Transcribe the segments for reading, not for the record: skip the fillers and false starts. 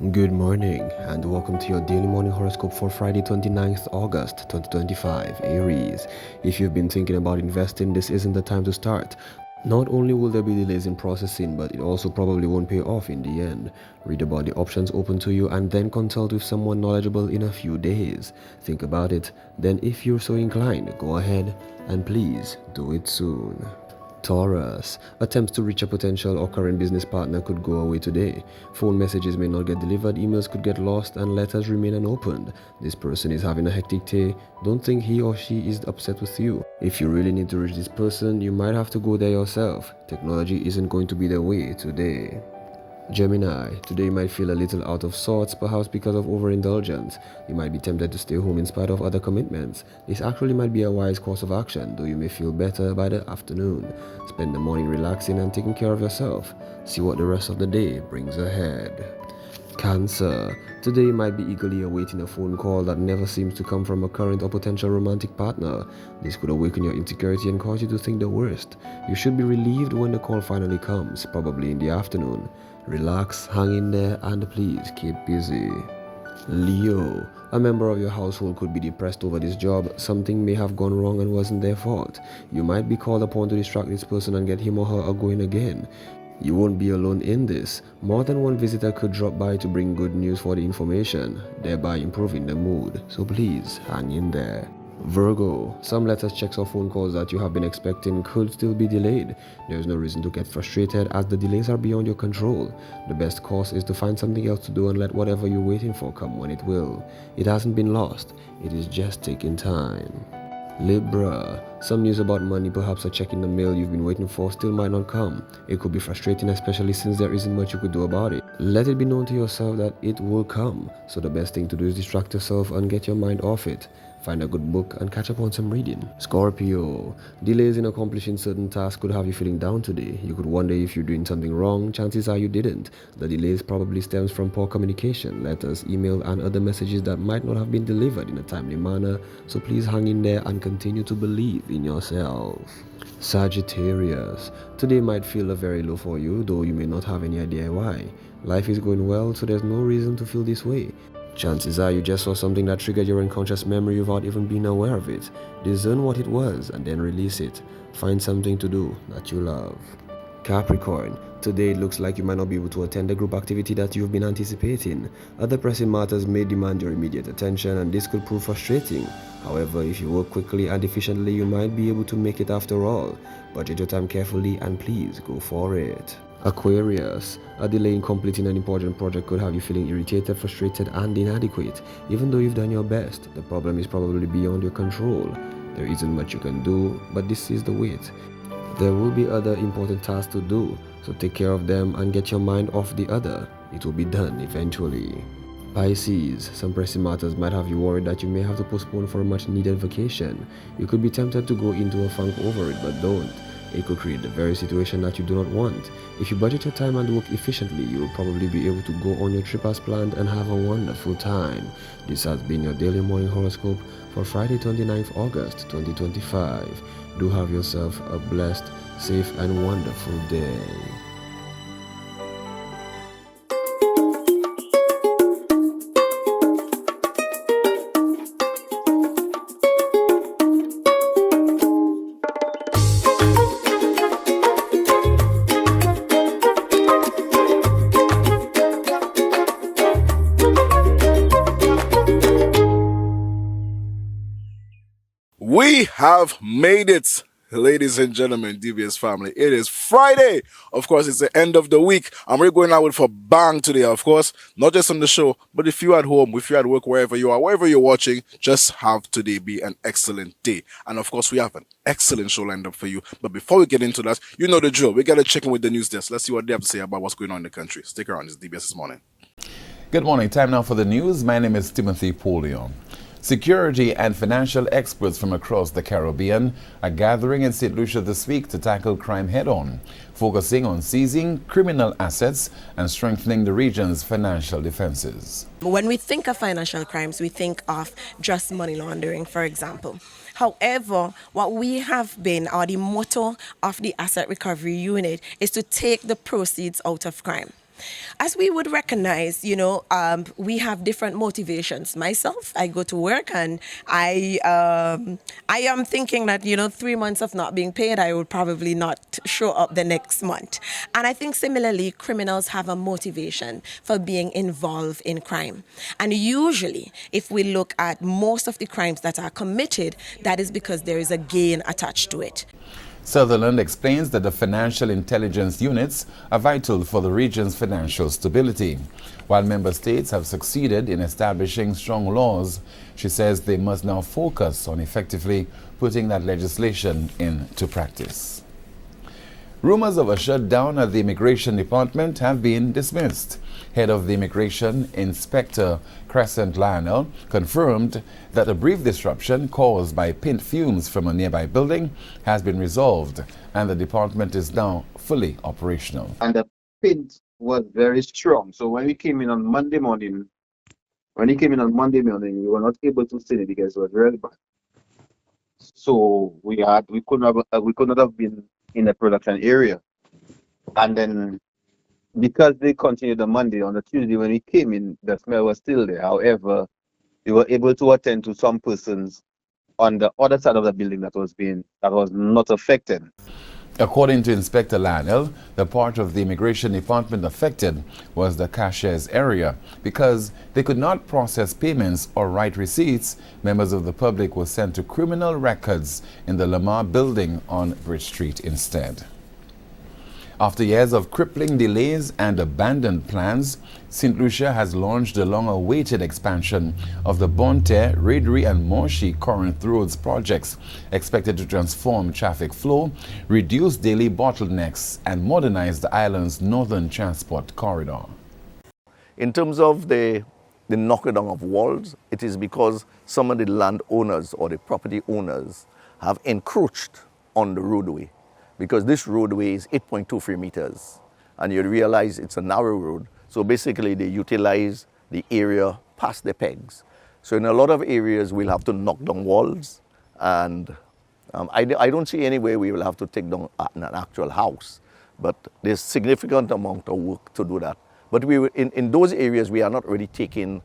Good morning and welcome to your daily morning horoscope for Friday 29th August 2025, Aries. If you've been thinking about investing, this isn't the time to start. Not only will there be delays in processing, but it also probably won't pay off in the end. Read about the options open to you and then consult with someone knowledgeable in a few days. Think about it, then if you're so inclined, go ahead and please do it soon. Taurus. Attempts to reach a potential or current business partner could go away today. Phone messages may not get delivered, emails could get lost, and letters remain unopened. This person is having a hectic day. Don't think he or she is upset with you. If you really need to reach this person, you might have to go there yourself. Technology isn't going to be the way today. Gemini, today you might feel a little out of sorts, perhaps because of overindulgence. You might be tempted to stay home in spite of other commitments. This actually might be a wise course of action, though you may feel better by the afternoon. Spend the morning relaxing and taking care of yourself. See what the rest of the day brings ahead. Cancer, today you might be eagerly awaiting a phone call that never seems to come from a current or potential romantic partner. This could awaken your insecurity and cause you to think the worst. You should be relieved when the call finally comes, probably in the afternoon. Relax, hang in there, and please keep busy. Leo, a member of your household could be depressed over this job. Something may have gone wrong and wasn't their fault. You might be called upon to distract this person and get him or her going again. You won't be alone in this. More than one visitor could drop by to bring good news for the information, thereby improving the mood. So please, hang in there. Virgo, some letters, checks or phone calls that you have been expecting could still be delayed. There is no reason to get frustrated as the delays are beyond your control. The best course is to find something else to do and let whatever you're waiting for come when it will. It hasn't been lost, it is just taking time. Libra, some news about money, perhaps a check in the mail you've been waiting for, still might not come. It could be frustrating, especially since there isn't much you could do about it. Let it be known to yourself that it will come, so the best thing to do is distract yourself and get your mind off it. Find a good book and catch up on some reading. Scorpio, delays in accomplishing certain tasks could have you feeling down today. You could wonder if you're doing something wrong. Chances are you didn't. The delays probably stems from poor communication, letters, email, and other messages that might not have been delivered in a timely manner. So please hang in there and continue to believe in yourself. Sagittarius, today might feel very low for you, though you may not have any idea why. Life is going well, so there's no reason to feel this way. Chances are you just saw something that triggered your unconscious memory without even being aware of it. Discern what it was and then release it. Find something to do that you love. Capricorn, today it looks like you might not be able to attend the group activity that you've been anticipating. Other pressing matters may demand your immediate attention and this could prove frustrating. However, if you work quickly and efficiently, you might be able to make it after all. Budget your time carefully and please go for it. Aquarius, a delay in completing an important project could have you feeling irritated, frustrated, and inadequate. Even though you've done your best, the problem is probably beyond your control. There isn't much you can do, but this is the wait. There will be other important tasks to do, so take care of them and get your mind off the other. It will be done eventually. Pisces, some pressing matters might have you worried that you may have to postpone for a much needed vacation. You could be tempted to go into a funk over it, but don't. It could create the very situation that you do not want. If you budget your time and work efficiently, you will probably be able to go on your trip as planned and have a wonderful time. This has been your daily morning horoscope for Friday 29th August 2025. Do have yourself a blessed, safe and wonderful day. We have made it, ladies and gentlemen, DBS family. It is Friday. Of course, it's the end of the week, and we're going out with a bang today. Of course, not just on the show, but if you're at home, if you're at work, wherever you are, wherever you're watching, just have today be an excellent day. And of course, we have an excellent show lined up for you. But before we get into that, you know the drill. We got to check in with the news desk. Let's see what they have to say about what's going on in the country. Stick around. It's DBS this morning. Good morning. Time now for the news. My name is Timothy Paulion. Security and financial experts from across the Caribbean are gathering in St. Lucia this week to tackle crime head-on, focusing on seizing criminal assets and strengthening the region's financial defenses. When we think of financial crimes, we think of just money laundering, for example. However, what we have been, or the motto of the Asset Recovery Unit, is to take the proceeds out of crime. As we would recognize, we have different motivations. Myself, I go to work and I am thinking that 3 months of not being paid, I would probably not show up the next month. And I think similarly, criminals have a motivation for being involved in crime. And usually, if we look at most of the crimes that are committed, that is because there is a gain attached to it. Sutherland explains that the financial intelligence units are vital for the region's financial stability. While member states have succeeded in establishing strong laws, she says they must now focus on effectively putting that legislation into practice. Rumors of a shutdown at the Immigration Department have been dismissed. Head of the Immigration Inspector Crescent Lionel confirmed that a brief disruption caused by pint fumes from a nearby building has been resolved and the department is now fully operational. And the pint was very strong. So when we came in on Monday morning, we were not able to see it because it was really bad. So we could not have been in the production area. And then because they continued on Monday, on the Tuesday when we came in, the smell was still there. However, they were able to attend to some persons on the other side of the building that was not affected. According to Inspector Lionel, the part of the Immigration Department affected was the cashiers area. Because they could not process payments or write receipts, members of the public were sent to criminal records in the Lamar building on Bridge Street instead. After years of crippling delays and abandoned plans, St. Lucia has launched the long-awaited expansion of the Bonte, Radery and Morshy Corinth Roads projects, expected to transform traffic flow, reduce daily bottlenecks and modernize the island's northern transport corridor. In terms of the knocking down of walls, it is because some of the landowners or the property owners have encroached on the roadway, because this roadway is 8.23 meters and you realize it's a narrow road. So basically they utilize the area past the pegs. So in a lot of areas we'll have to knock down walls, and I don't see any way we will have to take down an actual house, but there's significant amount of work to do that. But in those areas we are not really taking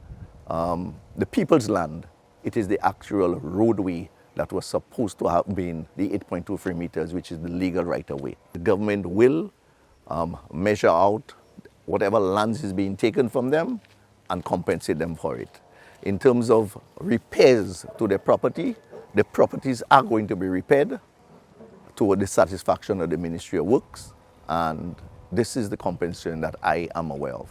the people's land. It is the actual roadway that was supposed to have been the 8.23 meters, which is the legal right-of-way. The government will measure out whatever lands is being taken from them and compensate them for it. In terms of repairs to the properties are going to be repaired to the satisfaction of the Ministry of Works, and this is the compensation that I am aware of.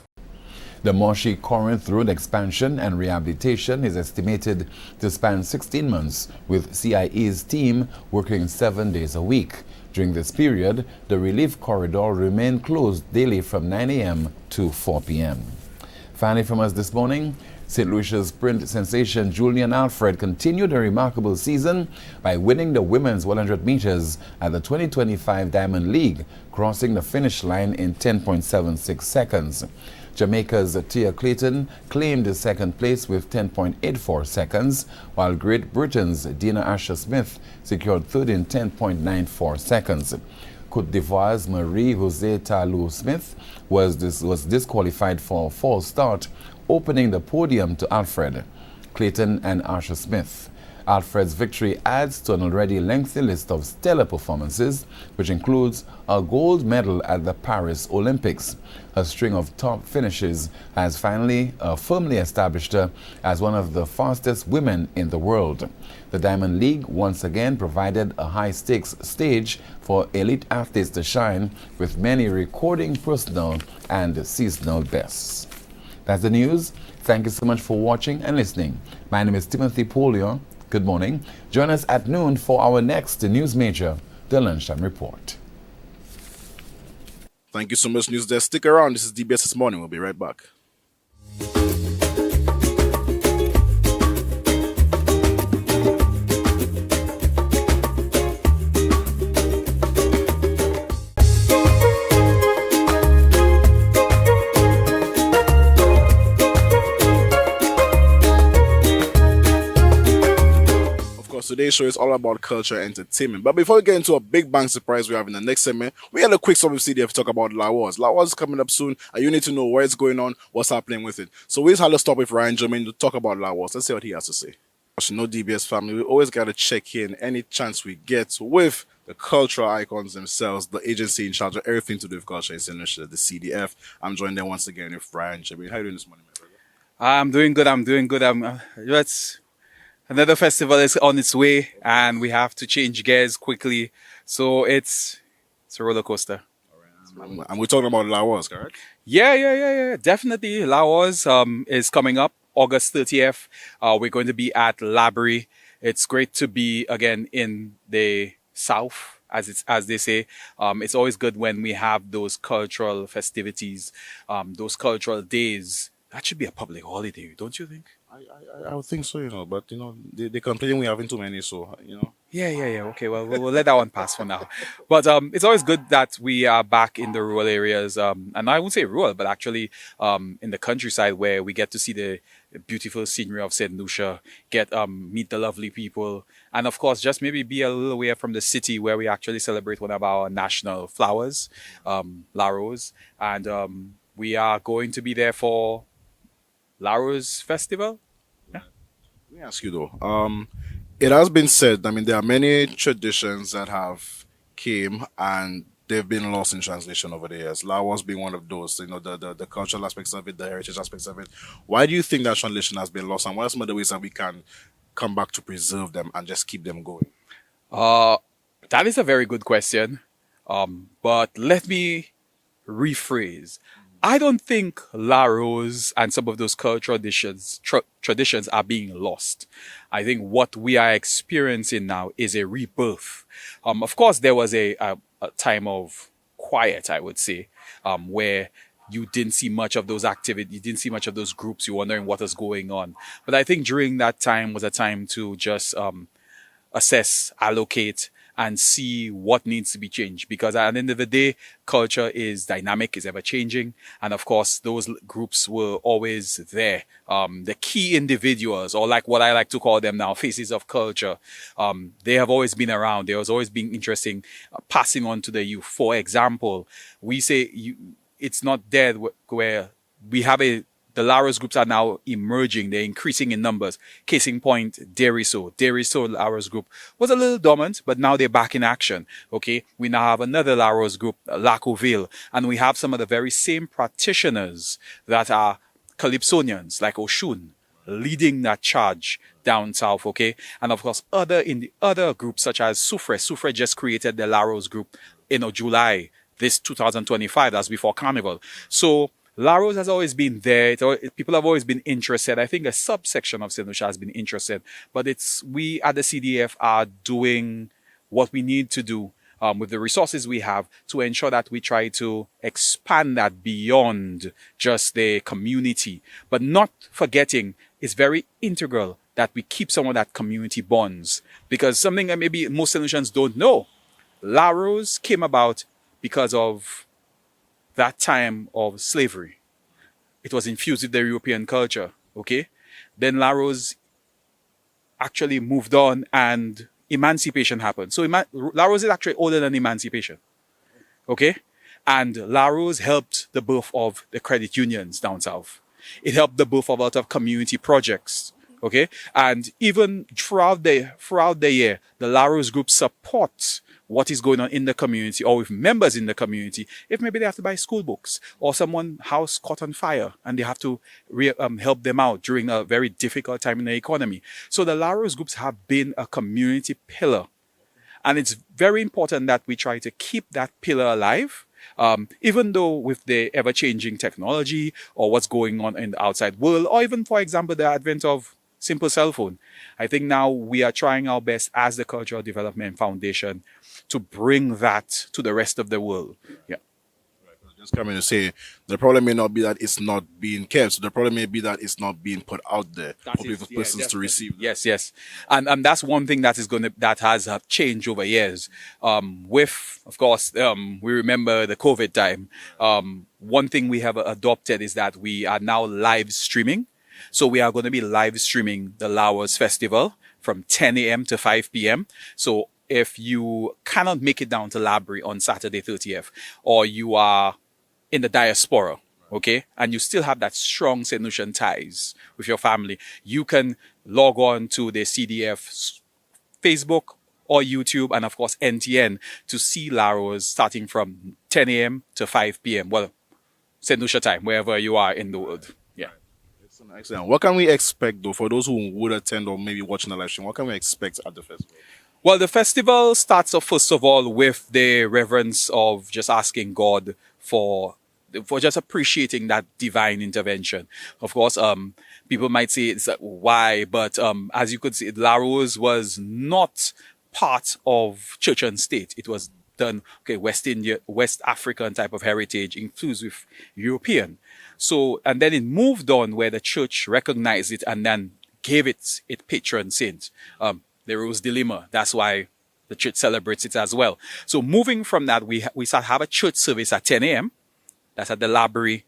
The Morshy Corinth Road expansion and rehabilitation is estimated to span 16 months, with CIE's team working 7 days a week. During this period, the relief corridor remained closed daily from 9 a.m. to 4 p.m. Finally from us this morning, St. Lucia's sprint sensation Julian Alfred continued a remarkable season by winning the women's 100 meters at the 2025 Diamond League, crossing the finish line in 10.76 seconds. Jamaica's Tia Clayton claimed the second place with 10.84 seconds, while Great Britain's Dina Asher-Smith secured third in 10.94 seconds. Cote d'Ivoire's Marie-José Talou-Smith was disqualified for a false start, opening the podium to Alfred, Clayton and Asher-Smith. Alfred's victory adds to an already lengthy list of stellar performances, which includes a gold medal at the Paris Olympics. Her string of top finishes has finally firmly established her as one of the fastest women in the world. The Diamond League once again provided a high-stakes stage for elite athletes to shine, with many recording personal and seasonal bests. That's the news. Thank you so much for watching and listening. My name is Timothy Polion. Good morning. Join us at noon for our next news major, the Lunchtime Report. Thank you so much, News Desk. Stick around. This is DBS This Morning. We'll be right back. today's show is all about culture and entertainment. But before we get into a big bang surprise we have in the next segment, we had a quick stop with CDF to talk about La Rose. La Rose is coming up soon, and you need to know where it's going on, what's happening with it. So we just had to stop with Ryan Germain to talk about La Rose. Let's see what he has to say. You know, DBS family, we always got to check in any chance we get with the cultural icons themselves, the agency in charge of everything to do with culture and Initiative, the CDF. I'm joined there once again with Ryan Germain. How are you doing this morning, my brother? I'm doing good. It's another festival is on its way, and we have to change gears quickly. So it's a roller coaster. And we're talking about La Rose, correct? Yeah. Definitely. Laos is coming up August 30th. We're going to be at Library. It's great to be again in the South, as they say. It's always good when we have those cultural festivities, those cultural days. That should be a public holiday, don't you think? I would think so, but they complain we having too many, so Yeah. Okay, well, we'll let that one pass for now. But it's always good that we are back in the rural areas, and I won't say rural, but actually in the countryside where we get to see the beautiful scenery of St. Lucia, meet the lovely people, and of course just maybe be a little away from the city where we actually celebrate one of our national flowers, La Rose, and we are going to be there for La Rose Festival. let me ask you though. It has been said. I mean, there are many traditions that have came and they've been lost in translation over the years. Laos being one of those. The cultural aspects of it, the heritage aspects of it. Why do you think that translation has been lost, and what are some of the ways that we can come back to preserve them and just keep them going? That is a very good question. But let me rephrase. I don't think La Rose and some of those cultural traditions are being lost. I think what we are experiencing now is a rebirth. Of course, there was a time of quiet, I would say, where you didn't see much of those activities, you didn't see much of those groups, you were wondering what was going on. But I think during that time was a time to just assess, allocate, and see what needs to be changed. Because at the end of the day, culture is dynamic, is ever changing. And of course, those groups were always there. The key individuals, or like what I like to call them now, faces of culture, they have always been around. There has always been interesting passing on to the youth. For example, we say it's not dead where we have the La Rose groups are now emerging. They're increasing in numbers. Case in point, Deriso La Rose group was a little dormant, but now they're back in action. Okay. We now have another La Rose group, Lacoville, and we have some of the very same practitioners that are Calypsonians like Oshun leading that charge down south. Okay. And of course, in the other groups such as Soufre just created the La Rose group in July, this 2025. That's before Carnival. So, La Rose has always been there. People have always been interested. I think a subsection of St. Lucia has been interested. But we at the CDF are doing what we need to do with the resources we have to ensure that we try to expand that beyond just the community. But not forgetting, it's very integral that we keep some of that community bonds. Because something that maybe most St. Lucians don't know, La Rose came about because of that time of slavery. It was infused with the European culture, okay? Then La Rose actually moved on and emancipation happened. So La Rose is actually older than emancipation, okay? And La Rose helped the birth of the credit unions down south. It helped the birth of a lot of community projects, okay? And even throughout the year, the La Rose group supports what is going on in the community or with members in the community. If maybe they have to buy school books or someone's house caught on fire and they have to help them out during a very difficult time in the economy. So the La Rose groups have been a community pillar. And it's very important that we try to keep that pillar alive. Even though with the ever-changing technology or what's going on in the outside world, or even, for example, the advent of simple cell phone. I think now we are trying our best as the Cultural Development Foundation to bring that to the rest of the world. Yeah. Just coming to say the problem may not be that it's not being kept. So the problem may be that it's not being put out there for people, persons to receive. Yes. And that's one thing that has changed over years. With, of course, we remember the COVID time. One thing we have adopted is that we are now live streaming. So we are going to be live streaming the La Rose Festival from 10 a.m. to 5 p.m. So if you cannot make it down to Labrie on Saturday 30th, or you are in the diaspora, okay, and you still have that strong St. Lucian ties with your family, you can log on to the CDF Facebook or YouTube, and of course NTN, to see La Rose starting from 10 a.m. to 5 p.m. Well, St. Lucia time, wherever you are in the world. Yeah. Excellent. What can we expect, though, for those who would attend or maybe watching the live stream? What can we expect at the festival? Well, the festival starts off, first of all, with the reverence of just asking God for just appreciating that divine intervention. Of course, people might say it's why, but as you could see, La Rose was not part of church and state. It was done, okay, West African type of heritage infused with European. So, and then it moved on where the church recognized it and then gave it its patron saint, the Rose Dilemma. That's why the church celebrates it as well. So moving from that, we start have a church service at 10 a.m. That's at the Labrie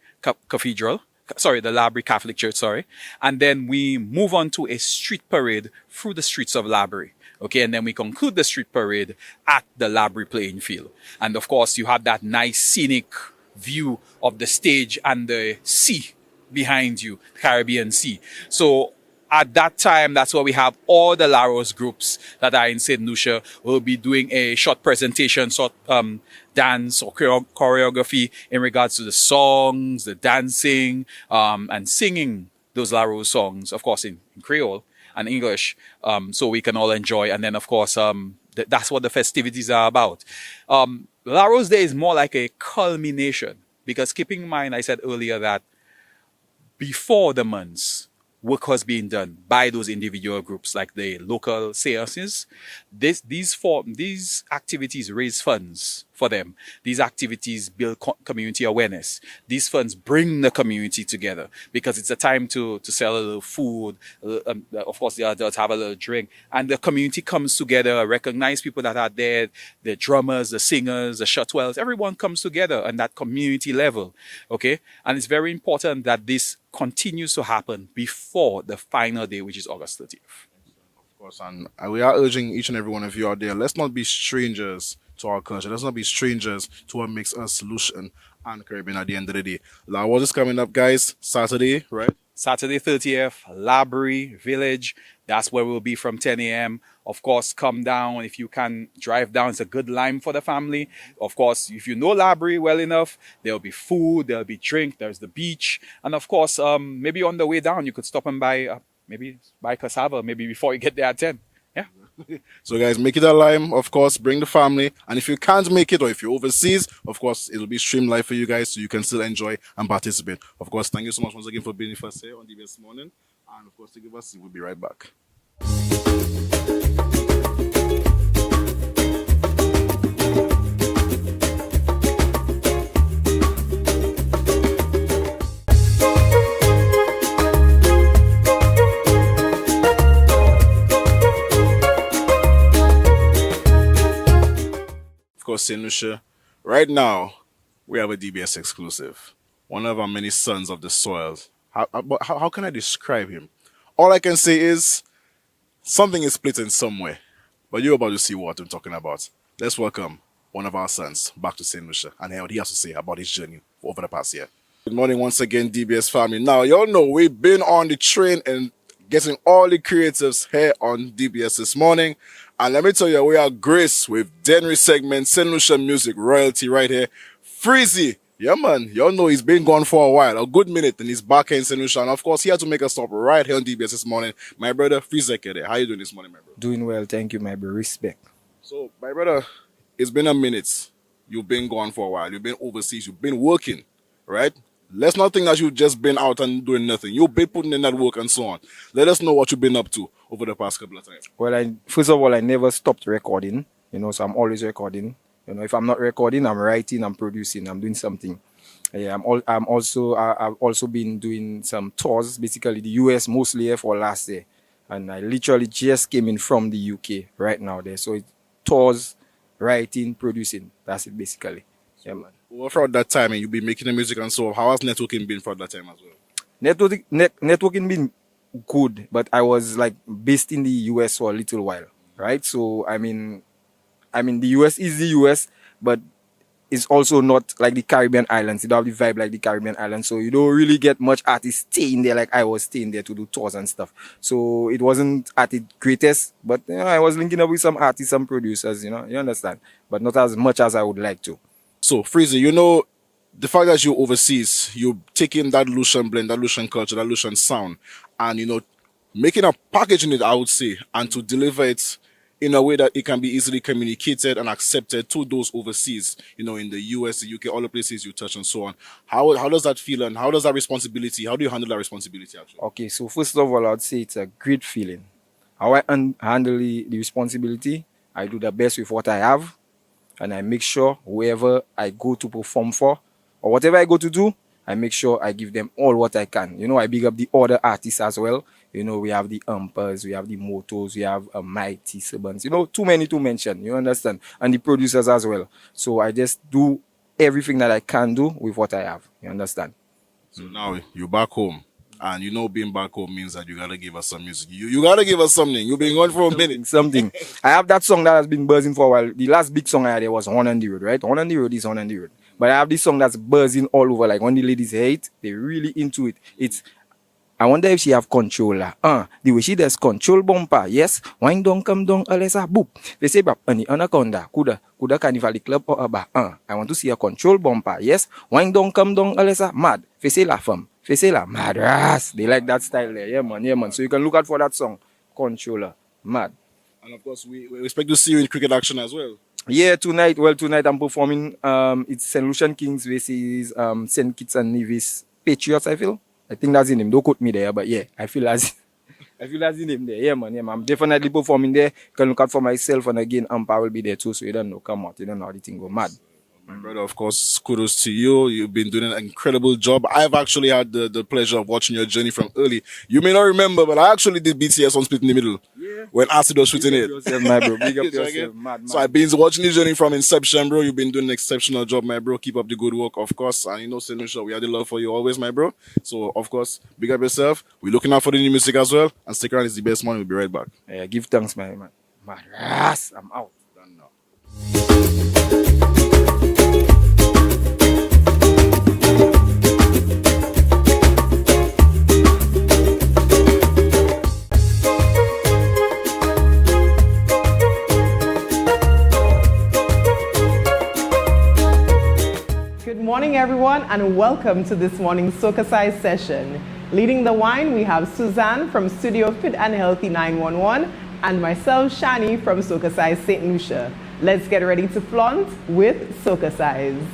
Cathedral. Sorry, the Labrie Catholic Church, sorry. And then we move on to a street parade through the streets of Labrie. Okay, and then we conclude the street parade at the Labrie playing field. And of course, you have that nice scenic view of the stage and the sea behind you, Caribbean Sea. So at that time, that's where we have all the La Rose groups that are in St. Lucia. We'll be doing a short presentation, dance or choreography in regards to the songs, the dancing, and singing those La Rose songs, of course, in Creole and English, so we can all enjoy. And then, of course, that's what the festivities are about. La Rose Day is more like a culmination, because keeping in mind, I said earlier that before the months, work was being done by those individual groups, like the local seances. These activities raise funds for them. These activities build community awareness. These funds bring the community together, because it's a time to sell a little food. Of course, the adults have a little drink, and the community comes together, recognize people that are there, the drummers, the singers, the shotwells, everyone comes together on that community level. Okay. And it's very important that this continues to happen before the final day, which is August 30th. Of course, and we are urging each and every one of you out there, let's not be strangers to our culture. Let's not be strangers to what makes us Lucian and Caribbean at the end of the day. La Rose is coming up, guys, Saturday, right? Saturday 30th, Labrie Village. That's where we'll be from 10 a.m. Of course, come down. If you can drive down, it's a good line for the family. Of course, if you know Labrie well enough, there'll be food, there'll be drink, there's the beach. And of course, maybe on the way down, you could stop and buy cassava, maybe before you get there at 10. Yeah. So guys, make it a lime, of course, bring the family. And if you can't make it, or if you're overseas, of course, it'll be streamed live for you guys, so you can still enjoy and participate. Of course, thank you so much once again for being with us here on DBS Morning. And of course, to give us, we'll be right back. Of course, St. Lucia. Right now, we have a DBS exclusive. One of our many sons of the soil. How can I describe him? All I can say is something is split in somewhere. But you're about to see what I'm talking about. Let's welcome one of our sons back to St. Lucia and hear what he has to say about his journey over the past year. Good morning once again, DBS family. Now, y'all know we've been on the train and getting all the creatives here on DBS this morning. And let me tell you, we are graced with Denry segment, St. Lucia Music Royalty right here. Freezy, yeah man, y'all know he's been gone for a while, a good minute, and he's back here in St. Lucia. And of course, he had to make a stop right here on DBS this morning. My brother, Freezy, how you doing this morning, my brother? Doing well, thank you, my bro. Respect. So, my brother, it's been a minute. You've been gone for a while. You've been overseas. You've been working, right? Let's not think that you've just been out and doing nothing. You've been putting in that work and so on. Let us know what you've been up to over the past couple of times. Well, first of all, I never stopped recording, so I'm always recording. If I'm not recording, I'm writing, I'm producing, I'm doing something. Yeah, I've also been doing some tours, basically the US mostly here for last year. And I literally just came in from the UK right now there. So it's tours, writing, producing. That's it basically. Yeah, man. Well, throughout that time, and you've been making the music and so on, how has networking been for that time as well? Networking been good, but I was like based in the US for a little while, right? So the US is the US, but it's also not like the Caribbean islands. You don't have the vibe like the Caribbean islands, so you don't really get much artists staying there like I was staying there to do tours and stuff. So it wasn't at its greatest, but I was linking up with some artists, some producers, you understand, but not as much as I would like to. So, Freezy, the fact that you're overseas, you're taking that Lucian blend, that Lucian culture, that Lucian sound, and, making a package in it, I would say, and to deliver it in a way that it can be easily communicated and accepted to those overseas, in the US, the UK, all the places you touch and so on. How does that feel, and how does that responsibility, how do you handle that responsibility actually? Okay, so first of all, I'd say it's a great feeling. How I handle the responsibility, I do the best with what I have, and I make sure whoever I go to perform for, or whatever I go to do, I make sure I give them all what I can. I big up the other artists as well. We have the Umpers, we have the Motos, we have Mighty Servants. Too many to mention, you understand? And the producers as well. So I just do everything that I can do with what I have, you understand? So now you're back home. And being back home means that you gotta give us some music. You gotta give us something. You've been gone for a minute. Something. I have that song that has been buzzing for a while. The last big song I had there was On the Road, right? On the Road is On the Road. But I have this song that's buzzing all over. Like when the ladies hear it, they're really into it. I wonder if she have controller. The way she does control bumper, yes. Wine down, come down, Alessa, boop. They say, any anaconda, kuda carnival club or aba. I want to see a control bumper, yes. Wine down, come down, Alessa, mad. Fese la femme, fese la madras. They like that style there, yeah man. So you can look out for that song, Controller, mad. And of course, we expect to see you in cricket action as well. Yeah, tonight I'm performing. It's St. Lucian Kings versus St. Kitts and Nevis Patriots, I think that's the name. Don't quote me there, but yeah, I feel that's the name there. Yeah, man. I'm definitely performing there. Can look out for myself, and again, Ampa will be there too, so you don't know, come out. You don't know how the thing go mad. My brother, of course, kudos to you. You've been doing an incredible job. I've actually had the pleasure of watching your journey from early. You may not remember, but I actually did BTS on Split in the Middle. Yeah. When Acid was shooting it. Yourself, my bro. Big up yourself. Mad. So I've been watching your journey from inception, bro. You've been doing an exceptional job, my bro. Keep up the good work, of course. And St. Lucia, we have the love for you always, my bro. So, of course, big up yourself. We're looking out for the new music as well. And stick around, it's the best money. We'll be right back. Yeah, give thanks, my man. Yes, I'm out. Done now. Good morning, everyone, and welcome to this morning's SocaCize session. Leading the wine, we have Suzanne from Studio Fit and Healthy 911 and myself, Shani, from SocaCize St. Lucia. Let's get ready to flaunt with SocaCize.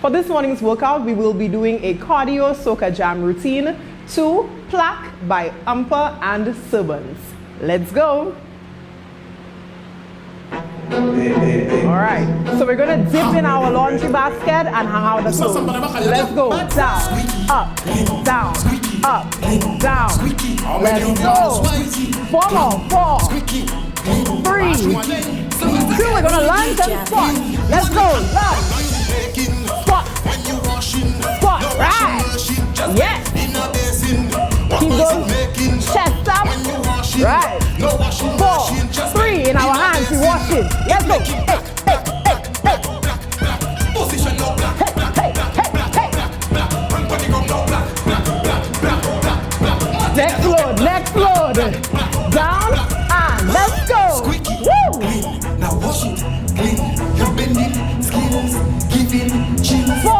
For this morning's workout, we will be doing a cardio soca jam routine to Plaque by Umper and Servants. Let's go. All right, so we're gonna dip in our laundry basket and hang out the clothes. Let's go. Down, up, down, up, down. Let's go. 4 more. 4, 3, 2. We're gonna lunge and squat. Let's go. Lunge. Squat. Squat. Right. Yes. Keep going. Chest up. Right. 4, 3. In our hands, we wash it. Let's go. Hey, hey, hey, hey. Position no black. Hey, hey, hey, hey. Next load. Down and let's go. Woo. Now wash it. Clean. You're bending skills. Giving chills. 4,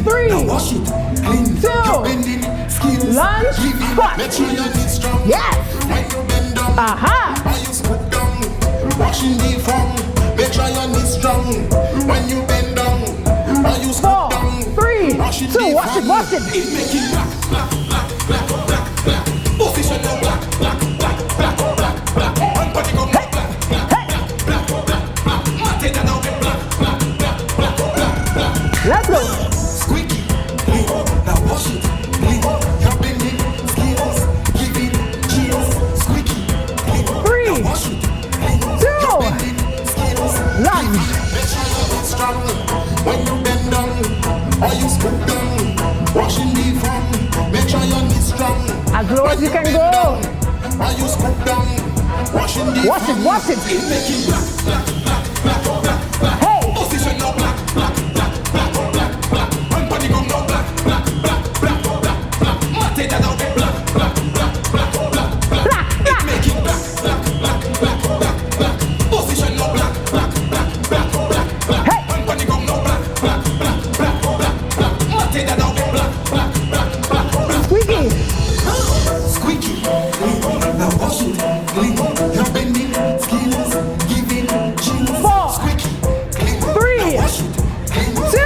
3, now wash it. Clean. 2, lunge, squat. Yes. Aha. Washing the form, make sure your knees strong. When you bend down, or you squat down. 3, 2, wash it. It make it black. Position no black. Body go black. Mate down black. Let's go. Squeaky, now wash it. You're bending skills, giving chills. Squeaky, 3, 2, lunge. Make sure you're strong when you bend down or you scoop down. Washing the form, make sure As low as you can go. Watch it, watch it. Hey! Squeaky. Now wash it, clean. You're bending, skills, giving, chills. 4, 3, 2.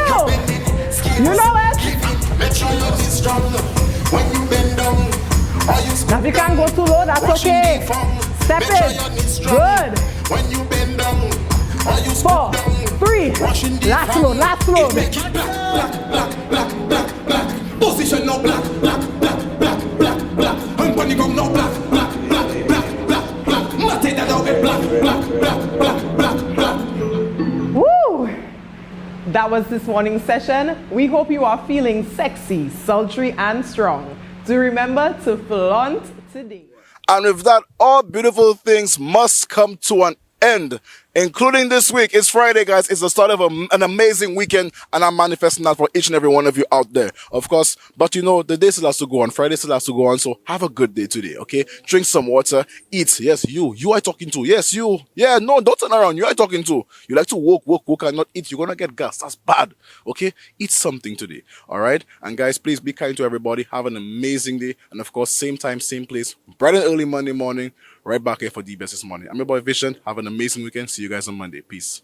You know it. Make sure you're strong when you bend down. Now if you can't go too low, that's okay. Step it. Good. When you bend down. 4, 3. Last load, last load. Position no black, black, black, black, black, black. And when you go no black, black, black, black, black, black. Mate that out with black, black, black, black, black, black. Woo! That was this morning's session. We hope you are feeling sexy, sultry, and strong. Do remember to flaunt today. And with that, all beautiful things must come to an end, including this week. It's Friday, guys. It's the start of an amazing weekend, and I'm manifesting that for each and every one of you out there, of course. But you know, the day still has to go on. Friday still has to go on, so have a good day today, okay? Drink some water, eat. Yes, you are talking to. Yes, you. Yeah, no, don't turn around. You are talking to. You like to walk and not eat. You're gonna get gas. That's bad, okay? Eat something today, all right? And guys, please be kind to everybody. Have an amazing day, and of course, same time, same place, bright and early Monday morning. Right back here for DBS this morning. I'm your boy Vision. Have an amazing weekend. See you guys on Monday. Peace.